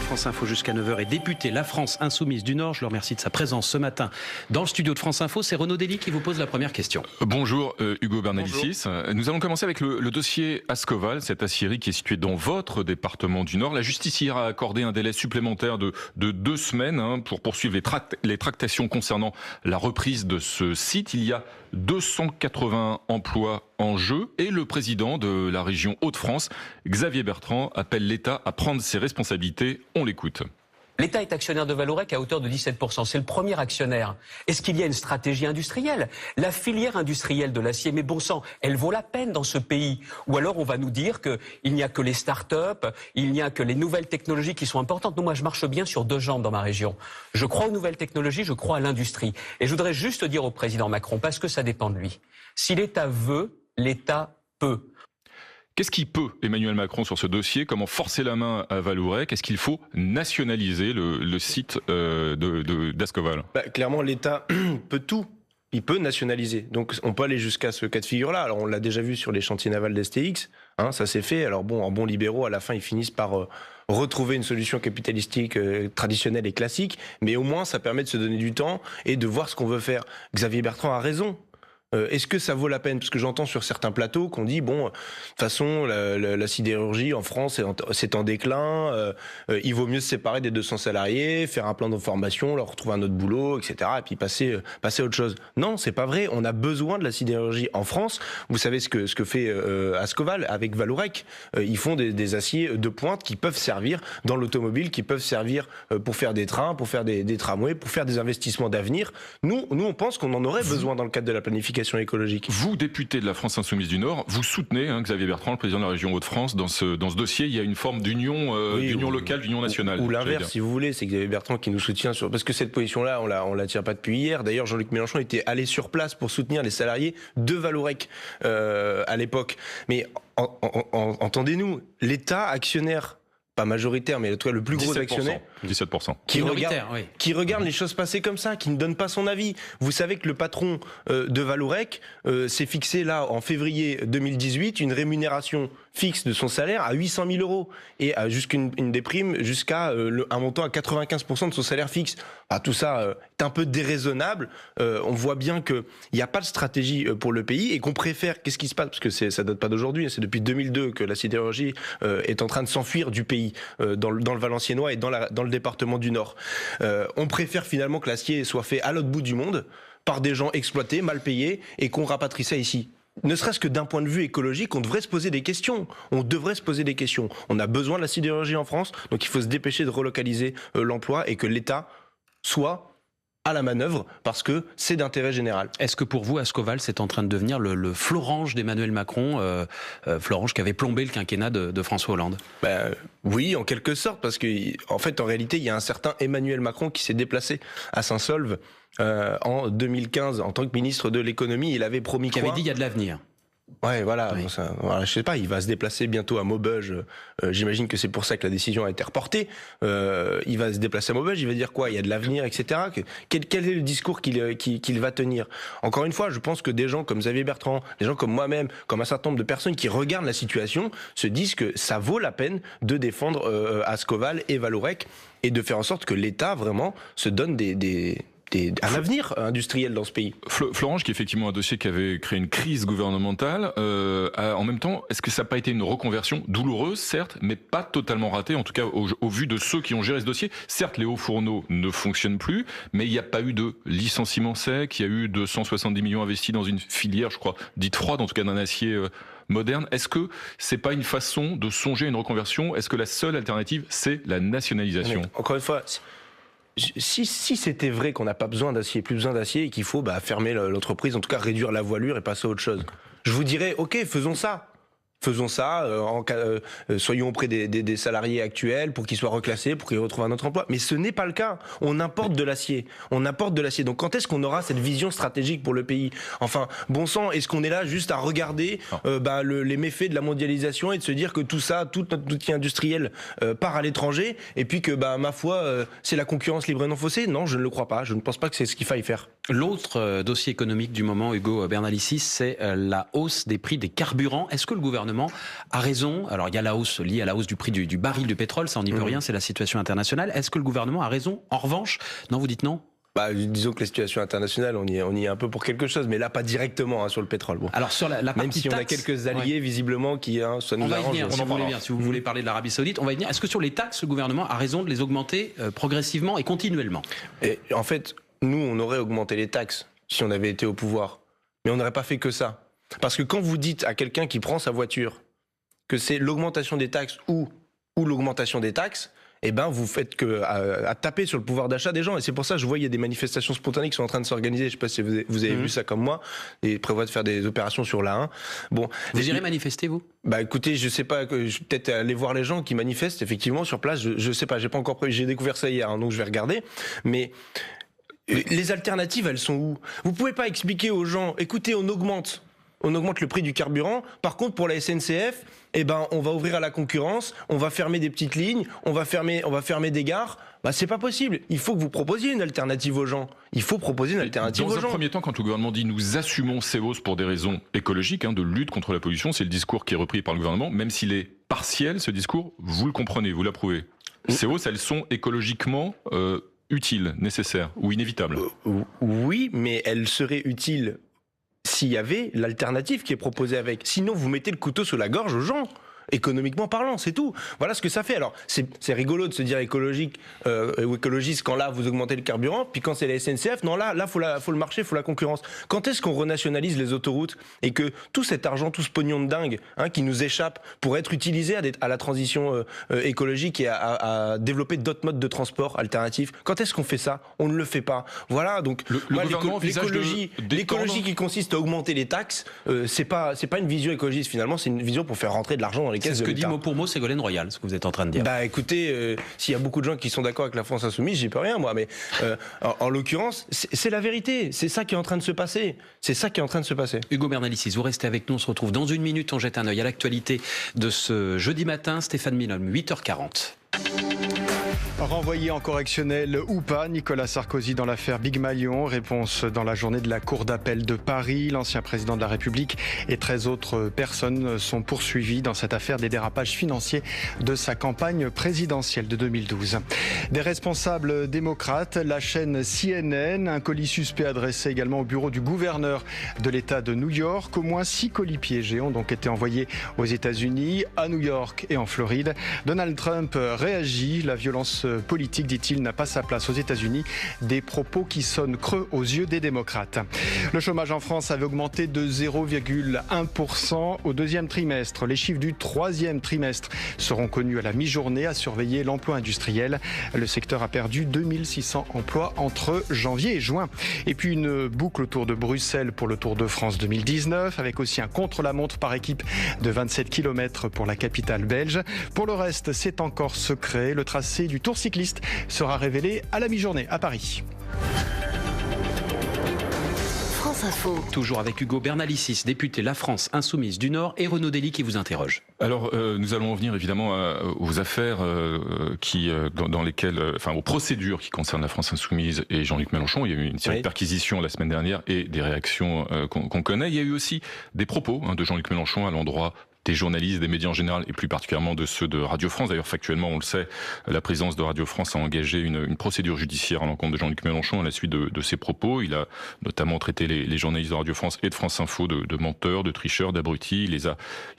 France Info jusqu'à 9h est député La France Insoumise du Nord. Je le remercie de sa présence ce matin dans le studio de France Info. C'est Renaud Dely qui vous pose la première question. Bonjour Hugo Bernalicis. Nous allons commencer avec le dossier Ascoval, cette aciérie qui est située dans votre département du Nord. La justice hier a accordé un délai supplémentaire de 2 semaines pour poursuivre les tractations concernant la reprise de ce site. Il y a 280 emplois en jeu et le président de la région Hauts-de-France, Xavier Bertrand, appelle l'État à prendre ses responsabilités. On l'écoute. L'État est actionnaire de Vallourec à hauteur de 17%. C'est le premier actionnaire. Est-ce qu'il y a une stratégie industrielle? La filière industrielle de l'acier, mais bon sang, elle vaut la peine dans ce pays. Ou alors on va nous dire qu'il n'y a que les start-up, il n'y a que les nouvelles technologies qui sont importantes. Non, moi je marche bien sur 2 jambes dans ma région. Je crois aux nouvelles technologies, je crois à l'industrie. Et je voudrais juste dire au président Macron, parce que ça dépend de lui, si l'État veut, l'État peut. Qu'est-ce qui peut, Emmanuel Macron, sur ce dossier? Comment forcer la main à Vallourec? Est-ce qu'il faut nationaliser le site d'Ascoval? Clairement, l'État peut tout. Il peut nationaliser. Donc on peut aller jusqu'à ce cas de figure-là. Alors on l'a déjà vu sur les chantiers navals d'STX. Ça s'est fait. Alors bon, en bons libéraux, à la fin, ils finissent par retrouver une solution capitalistique traditionnelle et classique. Mais au moins, ça permet de se donner du temps et de voir ce qu'on veut faire. Xavier Bertrand a raison. Est-ce que ça vaut la peine? Parce que j'entends sur certains plateaux qu'on dit, bon, de toute façon, la sidérurgie en France c'est en déclin, il vaut mieux se séparer des 200 salariés, faire un plan de formation, leur retrouver un autre boulot, etc., et puis passer à autre chose. Non, c'est pas vrai, on a besoin de la sidérurgie en France. Vous savez ce que fait Ascoval avec Vallourec. Ils font des aciers de pointe qui peuvent servir dans l'automobile, qui peuvent servir pour faire des trains, pour faire des tramways, pour faire des investissements d'avenir. Nous, on pense qu'on en aurait besoin dans le cadre de la planification écologique. Vous, député de la France Insoumise du Nord, vous soutenez Xavier Bertrand, le président de la région Hauts-de-France, dans ce dossier. Il y a une forme d'union locale, d'union nationale. Ou l'inverse, si vous voulez, c'est Xavier Bertrand qui nous soutient parce que cette position-là, on la tient pas depuis hier. D'ailleurs, Jean-Luc Mélenchon était allé sur place pour soutenir les salariés de Vallourec à l'époque. Mais entendez-nous, l'État actionnaire, pas majoritaire, mais le plus gros 17%, actionnaire, 17%. Qui regarde les choses passer comme ça, qui ne donne pas son avis. Vous savez que le patron de Vallourec s'est fixé là en février 2018 une rémunération fixe de son salaire à 800 000 euros et à une déprime jusqu'à un montant à 95% de son salaire fixe. Tout ça est un peu déraisonnable. On voit bien qu'il n'y a pas de stratégie pour le pays et qu'on préfère. Qu'est-ce qui se passe? Parce que ça date pas d'aujourd'hui. C'est depuis 2002 que la sidérurgie est en train de s'enfuir du pays dans le Valenciennois et dans le département du Nord. On préfère finalement que l'acier soit fait à l'autre bout du monde par des gens exploités, mal payés, et qu'on rapatrie ça ici. Ne serait-ce que d'un point de vue écologique, on devrait se poser des questions. On devrait se poser des questions. On a besoin de la sidérurgie en France, donc il faut se dépêcher de relocaliser l'emploi et que l'État soit à la manœuvre parce que c'est d'intérêt général. Est-ce que pour vous, Ascoval, c'est en train de devenir le Florange d'Emmanuel Macron, Florange qui avait plombé le quinquennat de François Hollande? Oui, en quelque sorte, parce que en fait, en réalité, il y a un certain Emmanuel Macron qui s'est déplacé à Saint-Saulve en 2015 en tant que ministre de l'économie. Il avait promis qui avait dit il y a de l'avenir. Ouais, voilà. Oui. Je sais pas, il va se déplacer bientôt à Maubeuge. J'imagine que c'est pour ça que la décision a été reportée. Il va se déplacer à Maubeuge. Il va dire quoi? Il y a de l'avenir, etc. Quel est le discours qu'il va tenir? Encore une fois, je pense que des gens comme Xavier Bertrand, des gens comme moi-même, comme un certain nombre de personnes qui regardent la situation, se disent que ça vaut la peine de défendre Ascoval et Vallourec et de faire en sorte que l'État vraiment se donne un avenir industriel dans ce pays. Florange, qui est effectivement un dossier qui avait créé une crise gouvernementale, en même temps, est-ce que ça n'a pas été une reconversion douloureuse, certes, mais pas totalement ratée, en tout cas au vu de ceux qui ont géré ce dossier? Certes, les hauts fourneaux ne fonctionnent plus, mais il n'y a pas eu de licenciement sec, il y a eu 270 millions investis dans une filière, je crois, dite froide, en tout cas d'un acier moderne. Est-ce que c'est pas une façon de songer à une reconversion? Est-ce que la seule alternative, c'est la nationalisation? Mais, encore une fois, si c'était vrai qu'on n'a pas besoin d'acier, plus besoin d'acier, et qu'il faut fermer l'entreprise, en tout cas réduire la voilure et passer à autre chose, je vous dirais, ok, faisons ça. Faisons ça, soyons auprès des salariés actuels pour qu'ils soient reclassés, pour qu'ils retrouvent un autre emploi. Mais ce n'est pas le cas. On importe de l'acier. Donc quand est-ce qu'on aura cette vision stratégique pour le pays? Enfin, bon sang, est-ce qu'on est là juste à regarder les méfaits de la mondialisation et de se dire que tout notre outil industriel part à l'étranger et puis que, ma foi, c'est la concurrence libre et non faussée? Non, je ne le crois pas. Je ne pense pas que c'est ce qu'il faille faire. L'autre dossier économique du moment, Hugo Bernalicis, c'est la hausse des prix des carburants. Est-ce que le gouvernement gouvernement a raison. Alors il y a la hausse liée à la hausse du prix du baril du pétrole, ça on n'y peut rien, c'est la situation internationale. Est-ce que le gouvernement a raison? En revanche, non, vous dites non? Disons que la situation internationale, on y est un peu pour quelque chose, mais là pas directement sur le pétrole. Bon. Alors sur la même partie si on a taxe, quelques alliés visiblement qui ça nous on va y arrange. venir, si vous voulez bien. Si vous voulez parler de l'Arabie Saoudite, on va y venir. Est-ce que sur les taxes, le gouvernement a raison de les augmenter progressivement et continuellement? Et en fait, nous, on aurait augmenté les taxes si on avait été au pouvoir, mais on n'aurait pas fait que ça. Parce que quand vous dites à quelqu'un qui prend sa voiture que c'est l'augmentation des taxes ou l'augmentation des taxes, eh ben vous faites que à taper sur le pouvoir d'achat des gens. Et c'est pour ça que je vois il y a des manifestations spontanées qui sont en train de s'organiser. Je ne sais pas si vous avez vu ça comme moi. Et prévoient de faire des opérations sur l'A1. Bon, vous irez manifester, vous? Écoutez, je sais pas, je vais peut-être aller voir les gens qui manifestent effectivement sur place. Je sais pas, j'ai pas encore j'ai découvert ça hier, donc je vais regarder. Mais les alternatives, elles sont où? Vous pouvez pas expliquer aux gens, écoutez, on augmente le prix du carburant. Par contre, pour la SNCF, on va ouvrir à la concurrence, on va fermer des petites lignes, on va fermer des gares. C'est pas possible. Il faut que vous proposiez une alternative aux gens. Il faut proposer une alternative aux gens. Dans un premier temps, quand le gouvernement dit nous assumons ces hausses pour des raisons écologiques, de lutte contre la pollution, c'est le discours qui est repris par le gouvernement, même s'il est partiel, ce discours, vous le comprenez, vous l'approuvez. Ces hausses, elles sont écologiquement utiles, nécessaires ou inévitables. Oui, mais elles seraient utiles s'il y avait l'alternative qui est proposée avec. Sinon, vous mettez le couteau sous la gorge aux gens. Économiquement parlant, c'est tout. Voilà ce que ça fait. Alors, c'est rigolo de se dire écologique ou écologiste quand là, vous augmentez le carburant, puis quand c'est la SNCF, non, là, faut le marché, faut la concurrence. Quand est-ce qu'on renationalise les autoroutes et que tout cet argent, tout ce pognon de dingue qui nous échappe pour être utilisé à la transition écologique et à développer d'autres modes de transport alternatifs, quand est-ce qu'on fait ça? On ne le fait pas. Voilà, donc l'écologie qui consiste à augmenter les taxes, c'est pas une vision écologiste finalement, c'est une vision pour faire rentrer de l'argent dans les caisses de l'État. C'est ce que dit mot pour mot Ségolène Royal, ce que vous êtes en train de dire. Écoutez, s'il y a beaucoup de gens qui sont d'accord avec la France insoumise, j'y peux rien moi, mais en l'occurrence, c'est la vérité. C'est ça qui est en train de se passer. C'est ça qui est en train de se passer. Hugo Bernalicis, vous restez avec nous. On se retrouve dans une minute. On jette un œil à l'actualité de ce jeudi matin. Stéphane Milhomme, 8h40. Renvoyé en correctionnel ou pas, Nicolas Sarkozy dans l'affaire Big Malion. Réponse dans la journée de la Cour d'appel de Paris. L'ancien président de la République et 13 autres personnes sont poursuivis dans cette affaire des dérapages financiers de sa campagne présidentielle de 2012. Des responsables démocrates, la chaîne CNN, un colis suspect adressé également au bureau du gouverneur de l'État de New York. Au moins 6 colis piégés ont donc été envoyés aux États-Unis, à New York et en Floride. Donald Trump réagit. La violence politique, dit-il, n'a pas sa place aux États-Unis. Des propos qui sonnent creux aux yeux des démocrates. Le chômage en France avait augmenté de 0,1% au deuxième trimestre. Les chiffres du troisième trimestre seront connus à la mi-journée. À surveiller l'emploi industriel. Le secteur a perdu 2600 emplois entre janvier et juin. Et puis une boucle autour de Bruxelles pour le Tour de France 2019, avec aussi un contre-la-montre par équipe de 27 km pour la capitale belge. Pour le reste, c'est encore secret. Le tracé du Tour cycliste sera révélé à la mi-journée à Paris. France Info. Toujours avec Hugo Bernalicis, député La France Insoumise du Nord, et Renaud Dely qui vous interroge. Alors, nous allons en venir évidemment aux affaires dans lesquelles, aux procédures qui concernent la France Insoumise et Jean-Luc Mélenchon. Il y a eu une série de perquisitions la semaine dernière et des réactions qu'on connaît. Il y a eu aussi des propos de Jean-Luc Mélenchon à l'endroit des journalistes, des médias en général, et plus particulièrement de ceux de Radio France. D'ailleurs, factuellement, on le sait, la présidence de Radio France a engagé une procédure judiciaire à l'encontre de Jean-Luc Mélenchon à la suite de ses propos. Il a notamment traité les journalistes de Radio France et de France Info de menteurs, de tricheurs, d'abrutis.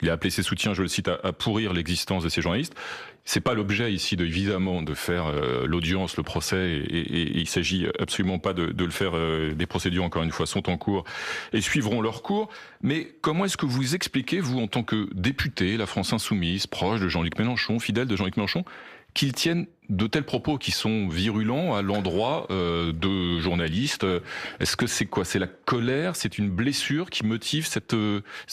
Il a appelé ses soutiens, je le cite, à pourrir l'existence de ces journalistes. C'est pas l'objet ici évidemment de faire l'audience, le procès, et il s'agit absolument pas de le faire. Des procédures, encore une fois, sont en cours et suivront leur cours. Mais comment est-ce que vous expliquez, vous, en tant que député, la France Insoumise, proche de Jean-Luc Mélenchon, fidèle de Jean-Luc Mélenchon, qu'ils tiennent de tels propos qui sont virulents à l'endroit de journalistes? Est-ce que c'est quoi? C'est la colère? C'est une blessure qui motive cette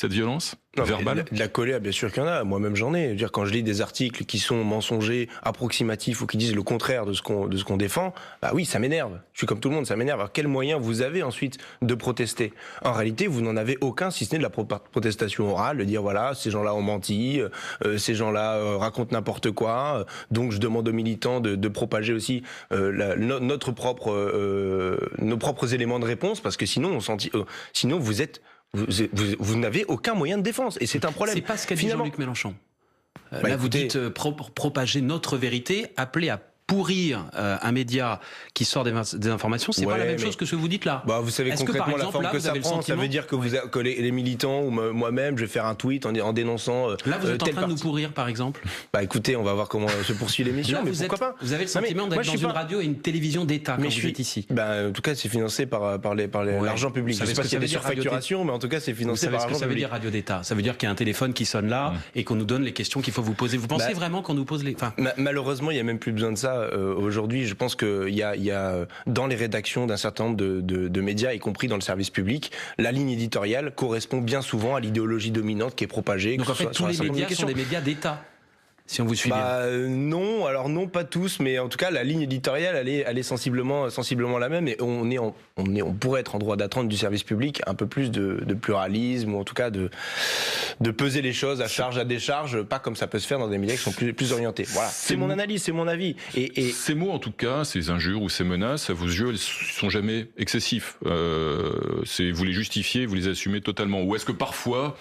violence verbale? De la colère, bien sûr qu'il y en a. Moi-même, j'en ai. Je veux dire, quand je lis des articles qui sont mensongers, approximatifs ou qui disent le contraire de ce qu'on défend, oui, ça m'énerve. Je suis comme tout le monde, ça m'énerve. Alors, quels moyens vous avez ensuite de protester? En réalité, vous n'en avez aucun, si ce n'est de la protestation orale, de dire voilà, ces gens-là ont menti, ces gens-là racontent n'importe quoi. Donc, je demande aux militants de propager aussi nos propres éléments de réponse, parce que sinon, sinon vous êtes vous n'avez aucun moyen de défense. Et c'est un problème. C'est pas ce qu'a dit Finalement- Jean-Luc Mélenchon. Bah, Là, vous écoutez- dites propager notre vérité, appeler à pourrir un média qui sort des informations, c'est pas Ouais, la même mais- chose que ce que vous dites là. Bah, vous savez Est-ce que, par concrètement la exemple, forme là, que vous ça avez le prend. Ça sentiment- veut dire que, que les militants ou moi-même, je vais faire un tweet en dénonçant. Là, vous êtes en tel train de nous parti. pourrir, par exemple. Bah écoutez, on va voir comment se poursuit l'émission. Là, Mais vous, pourquoi êtes, pas vous avez le Non, mais sentiment moi, d'être je dans suis une pas- radio et une télévision d'État quand Mais vous êtes ici. En tout cas, c'est financé par l'argent public. Vous Je savez sais ce pas que s'il y a ça des veut dire, radio surfacturations, mais en tout cas, c'est Vous financé savez par ce que l'argent ça veut public. dire radio d'État. Ça veut dire qu'il y a un téléphone qui sonne là et qu'on nous donne les questions qu'il faut vous poser. Vous pensez Bah, vraiment qu'on nous pose les... Enfin, Malheureusement, il n'y a même plus besoin de ça aujourd'hui. Je pense qu'il y a dans les rédactions d'un certain nombre de médias, y compris dans le service public, la ligne éditoriale correspond bien souvent à l'idéologie dominante qui est propagée. donc que en ce fait, soit tous sur la les médias sont communication. des médias d'État, si on vous suit bien. Non, alors non, pas tous, mais en tout cas, la ligne éditoriale, elle est sensiblement la même. Et on pourrait être en droit d'attendre du service public un peu plus de pluralisme, ou en tout cas de peser les choses à charge, à décharge, pas comme ça peut se faire dans des médias qui sont plus orientés. Voilà, c'est mon analyse, c'est mon avis. Et Ces mots, en tout cas, ces injures ou ces menaces, à vos yeux, elles sont jamais excessifs. Vous les justifiez, vous les assumez totalement. Ou est-ce que parfois,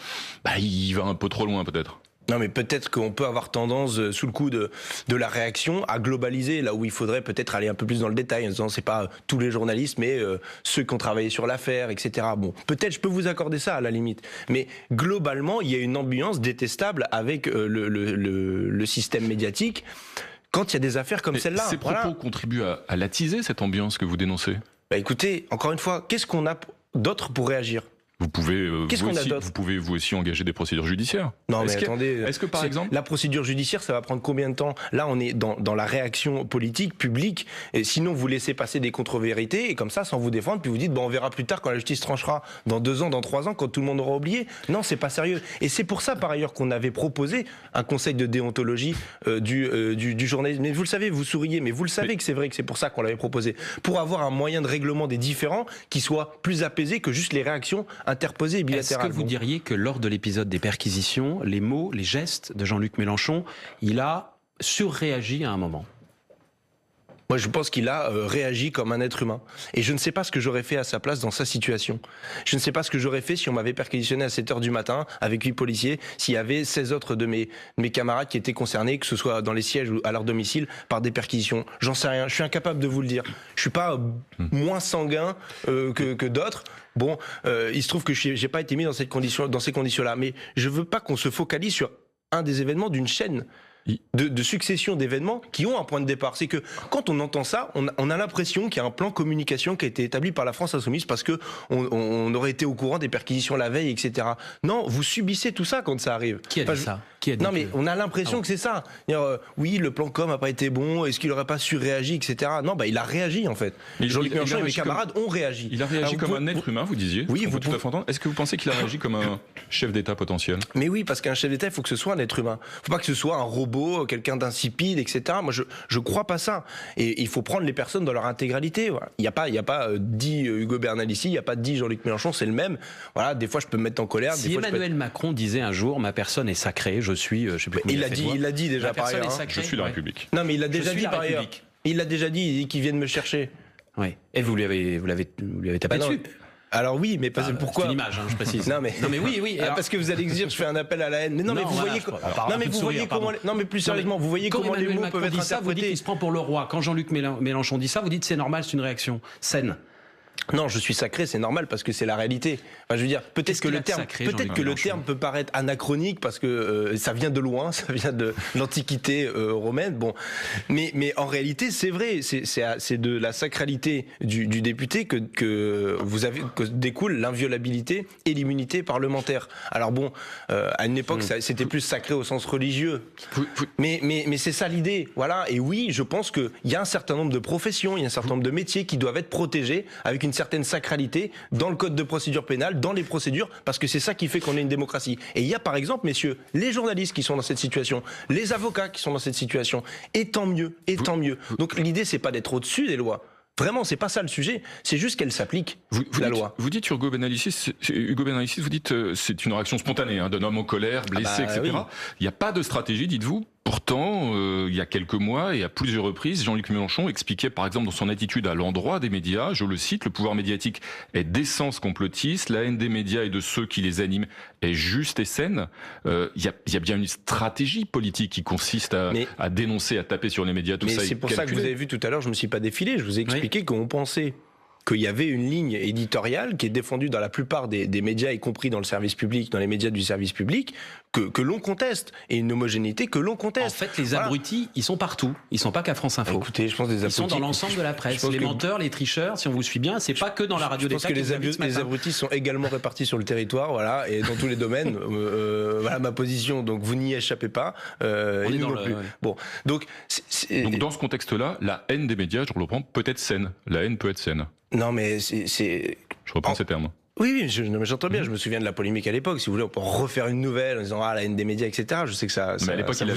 il va un peu trop loin, peut-être? non, mais peut-être qu'on peut avoir tendance, sous le coup de la réaction, à globaliser là où il faudrait peut-être aller un peu plus dans le détail en disant c'est pas tous les journalistes, mais ceux qui ont travaillé sur l'affaire, etc. Bon, peut-être je peux vous accorder ça à la limite, mais globalement, il y a une ambiance détestable avec le système médiatique quand il y a des affaires comme Et celle-là. ces propos Voilà. contribuent à l'attiser, cette ambiance que vous dénoncez? Bah, écoutez, encore une fois, qu'est-ce qu'on a d'autre pour réagir? Vous pouvez, Qu'est-ce qu'on a d'autre? vous pouvez vous aussi engager des procédures judiciaires. Non, mais Est-ce que- attendez. Est-ce que par c'est- exemple, la procédure judiciaire, ça va prendre combien de temps? Là, on est dans la réaction politique, publique. Et sinon, vous laissez passer des contre-vérités et comme ça, sans vous défendre, puis vous dites, on verra plus tard quand la justice tranchera, dans 2 ans, dans 3 ans, quand tout le monde aura oublié. Non, c'est pas sérieux. Et c'est pour ça, par ailleurs, qu'on avait proposé un conseil de déontologie du journalisme. Mais vous le savez, vous souriez, mais vous le savez que c'est vrai que c'est pour ça qu'on l'avait proposé, pour avoir un moyen de règlement des différends qui soit plus apaisé que juste les réactions interposées et bilatérales. Est-ce que vous Bon. diriez que lors de l'épisode des perquisitions, les mots, les gestes de Jean-Luc Mélenchon, il a surréagi à un moment? Moi, je pense qu'il a réagi comme un être humain. Et je ne sais pas ce que j'aurais fait à sa place dans sa situation. Je ne sais pas ce que j'aurais fait si on m'avait perquisitionné à 7h du matin avec 8 policiers, s'il y avait 16 autres de mes camarades qui étaient concernés, que ce soit dans les sièges ou à leur domicile, par des perquisitions. J'en sais rien. Je suis incapable de vous le dire. Je suis pas moins sanguin que d'autres. Bon, il se trouve que j'ai pas été mis dans ces conditions-là. Mais je veux pas qu'on se focalise sur un des événements d'une chaîne de succession d'événements qui ont un point de départ. C'est que quand on entend ça, on a l'impression qu'il y a un plan communication qui a été établi par la France Insoumise parce que on aurait été au courant des perquisitions la veille, etc. Non, vous subissez tout ça quand ça arrive. Qui a dit ça? Qui a dit Non, que- mais on a l'impression que c'est ça. Oui, le plan com a pas été bon, est-ce qu'il aurait pas surréagi, etc. Non, il a réagi en fait. Jean-Luc il a Mélenchon et mes réagi camarades ont réagi. il a réagi Alors, comme vous un être humain, vous disiez? Oui, on vous peut tout à pouvez- fait entendre. Est-ce que vous pensez qu'il a réagi comme un chef d'État potentiel? Mais oui, parce qu'un chef d'État, il faut que ce soit un être humain. Il faut pas que ce soit un robot, quelqu'un d'insipide, etc. Moi, je crois pas ça. Et il faut prendre les personnes dans leur intégralité. Voilà. Il y a pas dit Hugo Bernalicis, il y a pas dit Jean-Luc Mélenchon, c'est le même. Voilà, des fois je peux me mettre en colère. Si des fois, je peux Emmanuel Macron disait un jour, ma personne est sacrée, je suis, je sais plus combien Il fait l'a dit déjà Ma par personne ailleurs. est hein. sacrée. Je suis la Ouais. République. Non, mais il l'a déjà suis dit la par ailleurs. République. Il l'a déjà dit, il dit qu'il vienne me chercher. Ouais. Et vous lui avez tapé Bah non. dessus. Alors oui, mais pourquoi C'est une image, je précise. Non mais oui. Ah, alors- parce que vous allez dire je fais un appel à la haine. Mais non, mais vous voilà, voyez je crois. non Alors, mais un peu vous de voyez sourire, comment pardon. non mais plus sérieusement, vous voyez Quand comment les Emmanuel mots Macron peuvent être dit ça, vous dites interprétés. qu'il se prend pour le roi. Quand Jean-Luc Mélenchon dit ça, vous dites c'est normal, c'est une réaction saine. Non, je suis sacré, c'est normal parce que c'est la réalité. Enfin, je veux dire, peut-être Qu'est-ce que qu'il le a de terme, sacré, peut-être Jean-Luc que le Mélenchon terme peut paraître anachronique parce que ça vient de loin, ça vient de l'Antiquité romaine. Bon, mais en réalité, c'est vrai, c'est de la sacralité du député que découle l'inviolabilité et l'immunité parlementaire. Alors bon, à une époque, c'était plus sacré au sens religieux. Mais c'est ça l'idée, voilà. Et oui, je pense qu'il y a un certain nombre de professions, il y a un certain nombre de métiers qui doivent être protégés avec une certaine sacralité dans le code de procédure pénale, dans les procédures, parce que c'est ça qui fait qu'on est une démocratie. Et il y a par exemple, messieurs, les journalistes qui sont dans cette situation, les avocats qui sont dans cette situation, et tant mieux, et tant mieux. Donc l'idée, c'est pas d'être au-dessus des lois. Vraiment, c'est pas ça le sujet. C'est juste qu'elle s'applique, la loi. Vous dites Hugo Bernalicis, vous dites c'est une réaction spontanée d'un homme en colère, blessé, bah, etc. oui. Il n'y a pas de stratégie, dites-vous, Pourtant, il y a quelques mois et à plusieurs reprises, Jean-Luc Mélenchon expliquait par exemple dans son attitude à l'endroit des médias, je le cite, le pouvoir médiatique est d'essence complotiste, la haine des médias et de ceux qui les animent est juste et saine. Il y a bien une stratégie politique qui consiste à dénoncer, à taper sur les médias, tout ça. Mais c'est pour ça que vous avez vu tout à l'heure, je ne me suis pas défilé, je vous ai expliqué qu'on pensait qu'il y avait une ligne éditoriale qui est défendue dans la plupart des médias, y compris dans le service public, dans les médias du service public, que l'on conteste, et une homogénéité que l'on conteste. En fait, les abrutis, ils sont partout. Ils sont pas qu'à France Info. Écoutez, je pense des abrutis, ils sont dans l'ensemble de la presse. Les menteurs, les tricheurs, si on vous suit bien, c'est pas que dans la radio d'État. Je pense que les abrutis sont également répartis sur le territoire, voilà, et dans tous les domaines. Voilà ma position, donc vous n'y échappez pas. On est dans le... plus. Bon, donc dans ce contexte-là, la haine des médias, je le reprends, peut être saine. La haine peut être saine. Non, mais c'est... Je reprends ces termes. Oui, j'entends bien. Je me souviens de la polémique à l'époque. Si vous voulez, on peut refaire une nouvelle en disant la haine des médias, etc. Je sais que ça. Mais à l'époque, ça il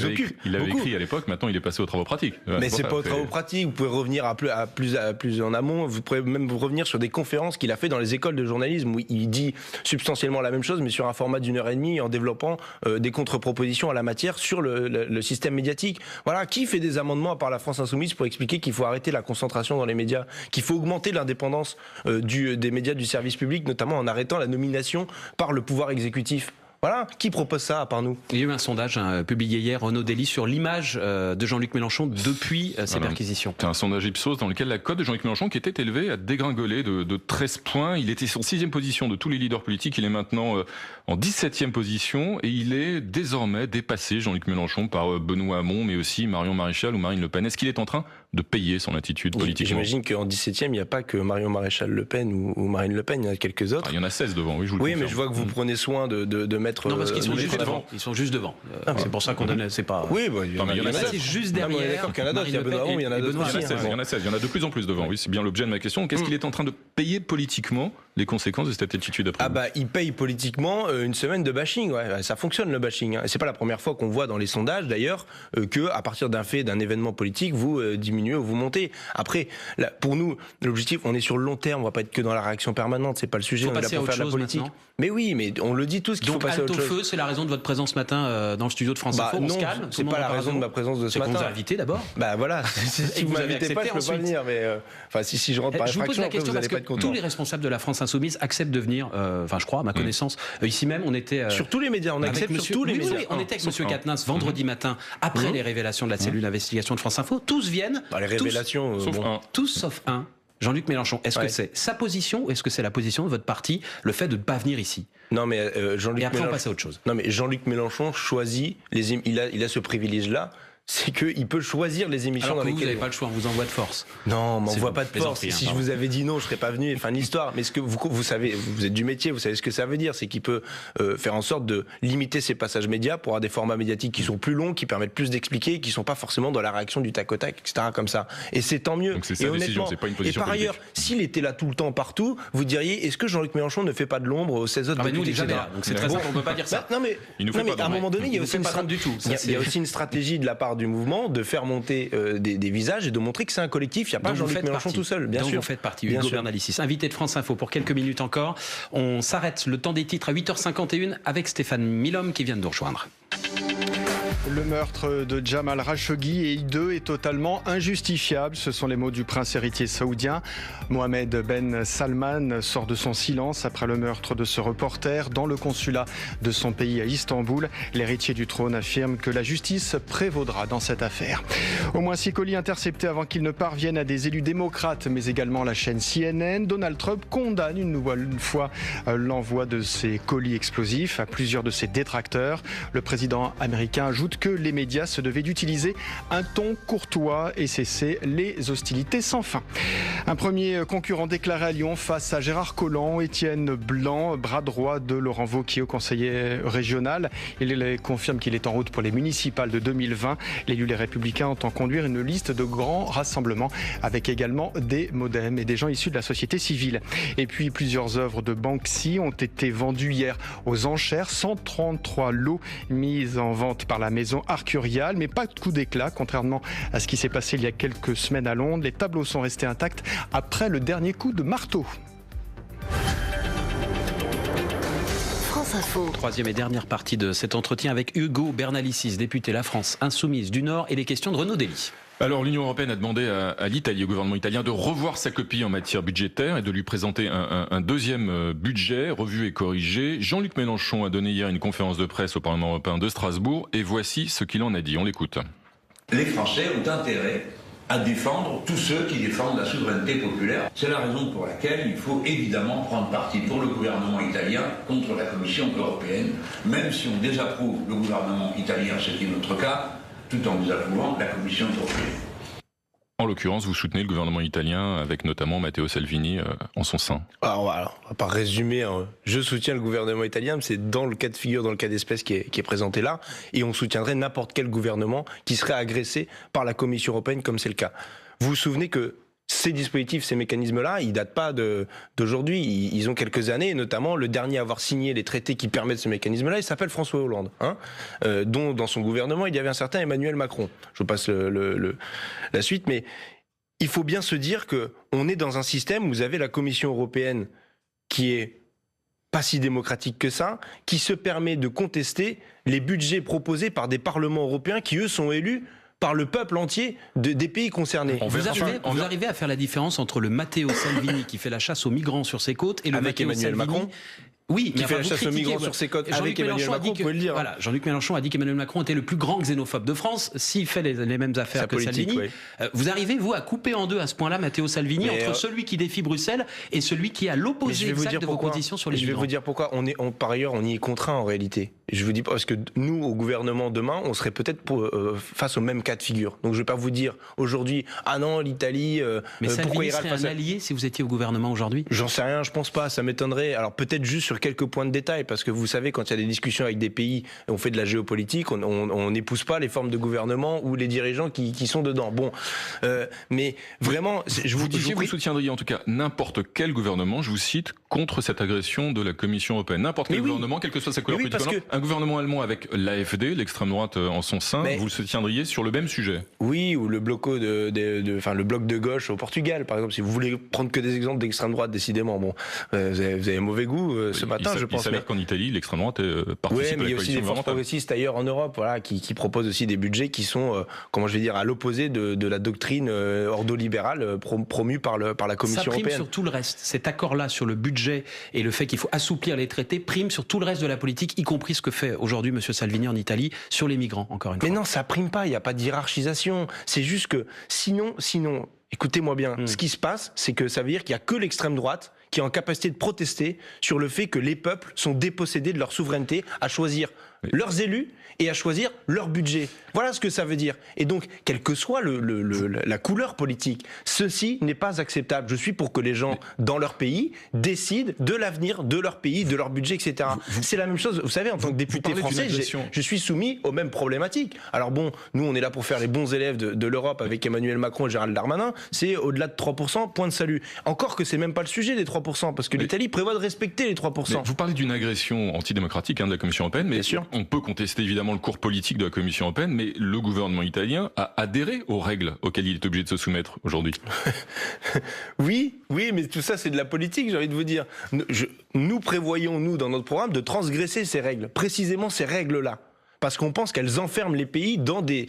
avait écrit à l'époque. Maintenant, il est passé aux travaux pratiques. Mais c'est pas aux travaux pratiques. Vous pouvez revenir à plus en amont. Vous pouvez même revenir sur des conférences qu'il a fait dans les écoles de journalisme où il dit substantiellement la même chose, mais sur un format d'1h30 en développant des contre-propositions à la matière sur le système médiatique. Voilà, qui fait des amendements à part la France Insoumise pour expliquer qu'il faut arrêter la concentration dans les médias, qu'il faut augmenter l'indépendance des médias du service public, notamment en arrêtant la nomination par le pouvoir exécutif. Voilà, qui propose ça à part nous? Il y a eu un sondage publié hier, Renaud Dely, sur l'image de Jean-Luc Mélenchon depuis ses perquisitions. C'est un sondage Ipsos dans lequel la cote de Jean-Luc Mélenchon, qui était élevée, a dégringolé de 13 points. Il était sur 6e position de tous les leaders politiques. Il est maintenant en 17e position et il est désormais dépassé, Jean-Luc Mélenchon, par Benoît Hamon, mais aussi Marion Maréchal ou Marine Le Pen. Est-ce qu'il est en train de payer son attitude politique? J'imagine qu'en 17e, il n'y a pas que Marion Maréchal Le Pen ou Marine Le Pen, il y en a quelques autres. Il y en a 16 devant, oui, je vous le confirme. Mais je vois que vous prenez soin de mettre... Non, parce qu'ils sont juste devant. Ils sont juste devant. C'est pour ça qu'on donne... C'est pas... Oui, il y en a c'est juste derrière. D'accord qu'il y en a d'autres, il y a Benoît Hamon, il y en a d'autres. Il y en a 16, il y en a de plus en plus devant. Oui, c'est bien l'objet de ma question. Qu'est-ce qu'il est en train de payer politiquement les conséquences de cette attitude après vous? Il paye politiquement une semaine de bashing. Ouais. Ça fonctionne le bashing. Et c'est pas la première fois qu'on voit dans les sondages d'ailleurs que à partir d'un fait, d'un événement politique, vous diminuez ou vous montez. Après, là, pour nous, l'objectif, on est sur le long terme. On va pas être que dans la réaction permanente. C'est pas le sujet. On est là pour faire de la politique. Maintenant. Mais oui, mais on le dit tous qu'il faut passer à autre chose. Donc, c'est la raison de votre présence ce matin dans le studio de France Info. On se calme. C'est pas la raison de ma présence de ce matin. C'est qu'on vous a invité d'abord. Voilà. Si vous m'invitez pas, je peux pas venir. Mais si je rentre par je vous pose la question vous parce pas être que content. tous les responsables de la France Insoumise acceptent de venir. Je crois, à ma connaissance. Ici même, on était sur tous les médias. On accepte sur tous les médias. On était avec Monsieur Quatennens vendredi matin après les révélations de la cellule d'investigation de France Info. Tous viennent. Les révélations, tous sauf un. Jean-Luc Mélenchon, est-ce que c'est sa position ou est-ce que c'est la position de votre parti, le fait de ne pas venir ici? Non, mais Jean-Luc Et après, Mélenchon... on passe à autre chose. Non, mais Jean-Luc Mélenchon choisit il a ce privilège-là. C'est qu'il peut choisir les émissions alors dans que lesquelles... vous n'avez pas le choix, on vous envoie de force. Non, on m'envoie pas de force. Si je pardon. vous avais dit non, je serais pas venu. Fin de l'histoire. Mais ce que vous savez, vous êtes du métier, vous savez ce que ça veut dire. C'est qu'il peut faire en sorte de limiter ses passages médias pour avoir des formats médiatiques qui sont plus longs, qui permettent plus d'expliquer, qui sont pas forcément dans la réaction du tac au tac, etc. comme ça. Et c'est tant mieux. Donc c'est sa décision, c'est pas une position et par politique. ailleurs, s'il était là tout le temps, partout, vous diriez, est-ce que Jean-Luc Mélenchon ne fait pas de l'ombre aux 16 autres nous, il est jamais etc. là. Donc c'est très simple, on peut pas dire ça. Non, mais à un moment donné, il y a aussi une stratégie de la part du mouvement de faire monter des visages et de montrer que c'est un collectif. Il n'y a pas Jean-Luc Mélenchon tout seul, bien sûr. Vous faites partie, Hugo Bernalicis, invité de France Info pour quelques minutes encore. On s'arrête le temps des titres à 8h51 avec Stéphane Milhomme qui vient de nous rejoindre. Le meurtre de Jamal Khashoggi et I2 est totalement injustifiable. Ce sont les mots du prince héritier saoudien. Mohamed Ben Salman sort de son silence après le meurtre de ce reporter dans le consulat de son pays à Istanbul. L'héritier du trône affirme que la justice prévaudra dans cette affaire. Au moins 6 colis interceptés avant qu'ils ne parviennent à des élus démocrates, mais également la chaîne CNN. Donald Trump condamne une nouvelle fois l'envoi de ces colis explosifs à plusieurs de ses détracteurs. Le président américain ajoute que les médias se devaient d'utiliser un ton courtois et cesser les hostilités sans fin. Un premier concurrent déclaré à Lyon face à Gérard Collomb, Étienne Blanc, bras droit de Laurent Wauquiez, conseiller régional. Il confirme qu'il est en route pour les municipales de 2020. L'élu Les Républicains entend conduire une liste de grands rassemblements avec également des modems et des gens issus de la société civile. Et puis plusieurs œuvres de Banksy ont été vendues hier aux enchères. 133 lots mis en vente par la maison Arcurial, mais pas de coup d'éclat, contrairement à ce qui s'est passé il y a quelques semaines à Londres. Les tableaux sont restés intacts après le dernier coup de marteau. France Info. Troisième et dernière partie de cet entretien avec Ugo Bernalicis, député La France Insoumise du Nord, et les questions de Renaud Dely. Alors l'Union européenne a demandé à l'Italie, au gouvernement italien, de revoir sa copie en matière budgétaire et de lui présenter un deuxième budget, revu et corrigé. Jean-Luc Mélenchon a donné hier une conférence de presse au Parlement européen de Strasbourg et voici ce qu'il en a dit. On l'écoute. Les Français ont intérêt à défendre tous ceux qui défendent la souveraineté populaire. C'est la raison pour laquelle il faut évidemment prendre parti pour le gouvernement italien contre la Commission européenne, même si on désapprouve le gouvernement italien, ce qui est notre cas, tout en désapprouvant la Commission européenne. En l'occurrence, vous soutenez le gouvernement italien avec notamment Matteo Salvini en son sein. Alors, on va pas résumer. Je soutiens le gouvernement italien, mais c'est dans le cas de figure, dans le cas d'espèce qui est présenté là, et on soutiendrait n'importe quel gouvernement qui serait agressé par la Commission européenne, comme c'est le cas. Vous vous souvenez que ces dispositifs, ces mécanismes-là, ils datent pas d'aujourd'hui. Ils ont quelques années, et notamment le dernier à avoir signé les traités qui permettent ce mécanisme-là, il s'appelle François Hollande, dont dans son gouvernement il y avait un certain Emmanuel Macron. Je vous passe la suite, mais il faut bien se dire que on est dans un système où vous avez la Commission européenne qui est pas si démocratique que ça, qui se permet de contester les budgets proposés par des parlements européens qui eux sont élus par le peuple entier des pays concernés. Vous arrivez à faire la différence entre le Matteo Salvini qui fait la chasse aux migrants sur ses côtes et le avec Matteo Emmanuel Salvini Macron qui fait la chasse aux migrants sur ses côtes avec Emmanuel Macron, vous pouvez le dire. Voilà, Jean-Luc Mélenchon a dit qu'Emmanuel Macron était le plus grand xénophobe de France. S'il fait les mêmes affaires que Salvini, vous arrivez, vous, à couper en deux à ce point-là Matteo Salvini entre celui qui défie Bruxelles et celui qui est à l'opposé exact de vos positions sur les migrants. Je vais vous dire pourquoi. Par ailleurs, on y est contraint en réalité. Je vous dis parce que nous, au gouvernement demain, on serait peut-être face au même cas de figure. Donc je vais pas vous dire aujourd'hui, ah non, l'Italie. Mais Salvini serait un allié si vous étiez au gouvernement aujourd'hui ? J'en sais rien, je pense pas. Ça m'étonnerait. Alors peut-être juste sur quelques points de détail, parce que vous savez, quand il y a des discussions avec des pays, on fait de la géopolitique, on n'épouse pas les formes de gouvernement ou les dirigeants qui sont dedans. Bon, mais vraiment, vous soutiendriez en tout cas n'importe quel gouvernement, je vous cite, contre cette agression de la Commission européenne. N'importe quel gouvernement, quelle que soit sa couleur politique. Un gouvernement allemand avec l'AfD, l'extrême droite en son sein, vous le soutiendriez sur le même sujet? Oui, ou le bloc le bloc de gauche au Portugal, par exemple. Si vous voulez prendre que des exemples d'extrême droite, décidément, bon, vous avez mauvais goût ce matin, je pense. Il s'avère qu'en Italie, l'extrême droite participe à la coalition. Oui, mais il y a aussi des forces progressistes ailleurs en Europe, voilà, qui proposent aussi des budgets qui sont, comment je vais dire, à l'opposé de la doctrine ordolibérale promue par la Commission européenne. Ça prime sur tout le reste. Cet accord-là sur le budget et le fait qu'il faut assouplir les traités prime sur tout le reste de la politique, y compris ce que fait aujourd'hui M. Salvini en Italie sur les migrants, encore une fois. Mais non, ça prime pas, il n'y a pas de hiérarchisation. C'est juste que sinon, écoutez-moi bien, ce qui se passe, c'est que ça veut dire qu'il n'y a que l'extrême droite qui est en capacité de protester sur le fait que les peuples sont dépossédés de leur souveraineté à choisir leurs élus et à choisir leur budget. Voilà ce que ça veut dire. Et donc, quelle que soit la couleur politique, ceci n'est pas acceptable. Je suis pour que les gens, dans leur pays, décident de l'avenir de leur pays, de leur budget, etc. C'est la même chose. Vous savez, en tant que député français, je suis soumis aux mêmes problématiques. Alors bon, nous, on est là pour faire les bons élèves de l'Europe avec Emmanuel Macron et Gérald Darmanin. C'est au-delà de 3%, point de salut. Encore que c'est même pas le sujet des 3%, parce que l'Italie prévoit de respecter les 3%. Vous parlez d'une agression antidémocratique de la Commission européenne, mais on peut contester évidemment le cours politique de la Commission européenne, mais le gouvernement italien a adhéré aux règles auxquelles il est obligé de se soumettre aujourd'hui. Oui, mais tout ça c'est de la politique, j'ai envie de vous dire. Nous prévoyons, nous, dans notre programme, de transgresser ces règles, précisément ces règles-là. Parce qu'on pense qu'elles enferment les pays dans des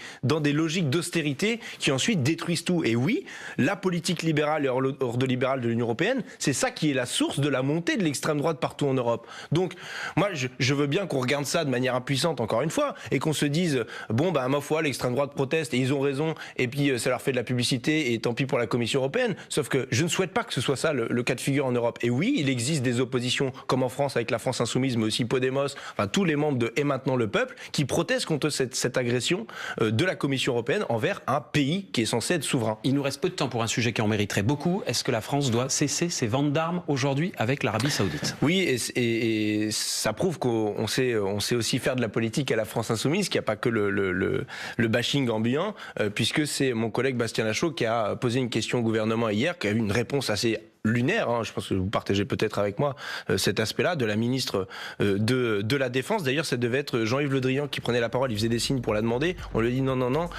logiques d'austérité qui ensuite détruisent tout. Et oui, la politique libérale et ordolibérale de l'Union européenne, c'est ça qui est la source de la montée de l'extrême droite partout en Europe. Donc, moi, je veux bien qu'on regarde ça de manière impuissante, encore une fois, et qu'on se dise, bon, ma foi, l'extrême droite proteste et ils ont raison, et puis ça leur fait de la publicité, et tant pis pour la Commission européenne. Sauf que je ne souhaite pas que ce soit ça le cas de figure en Europe. Et oui, il existe des oppositions, comme en France avec la France Insoumise, mais aussi Podemos, enfin tous les membres de Et maintenant le peuple, qui protestent contre cette agression de la Commission européenne envers un pays qui est censé être souverain. Il nous reste peu de temps pour un sujet qui en mériterait beaucoup. Est-ce que la France doit cesser ses ventes d'armes aujourd'hui avec l'Arabie Saoudite ? Oui, et ça prouve qu'on sait aussi faire de la politique à la France Insoumise, qu'il n'y a pas que le bashing ambiant, puisque c'est mon collègue Bastien Lachaud qui a posé une question au gouvernement hier, qui a eu une réponse assez lunaire, je pense que vous partagez peut-être avec moi cet aspect-là, de la ministre de la Défense. D'ailleurs, ça devait être Jean-Yves Le Drian qui prenait la parole, il faisait des signes pour la demander. On lui a dit non.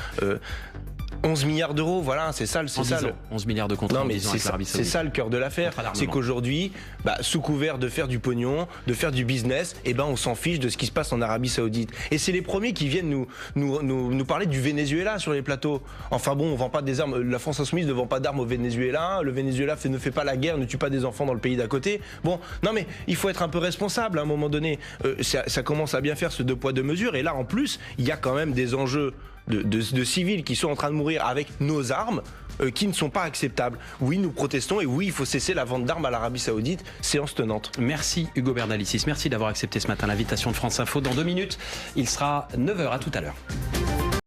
11 milliards d'euros, voilà, c'est ça. 11 milliards de contrats en 10 ans avec l'Arabie Saoudite. C'est ça le cœur de l'affaire. C'est qu'aujourd'hui, sous couvert de faire du pognon, de faire du business, on s'en fiche de ce qui se passe en Arabie Saoudite. Et c'est les premiers qui viennent nous parler du Venezuela sur les plateaux. Enfin bon, on vend pas des armes. La France Insoumise ne vend pas d'armes au Venezuela. Le Venezuela ne fait pas la guerre, ne tue pas des enfants dans le pays d'à côté. Bon, non mais il faut être un peu responsable à un moment donné. Ça commence à bien faire ce 2 poids 2 mesures. Et là, en plus, il y a quand même des enjeux de civils qui sont en train de mourir avec nos armes qui ne sont pas acceptables. Oui, nous protestons et oui, il faut cesser la vente d'armes à l'Arabie Saoudite. Séance tenante. Merci Hugo Bernalicis. Merci d'avoir accepté ce matin l'invitation de France Info. Dans 2 minutes, il sera 9h. À tout à l'heure.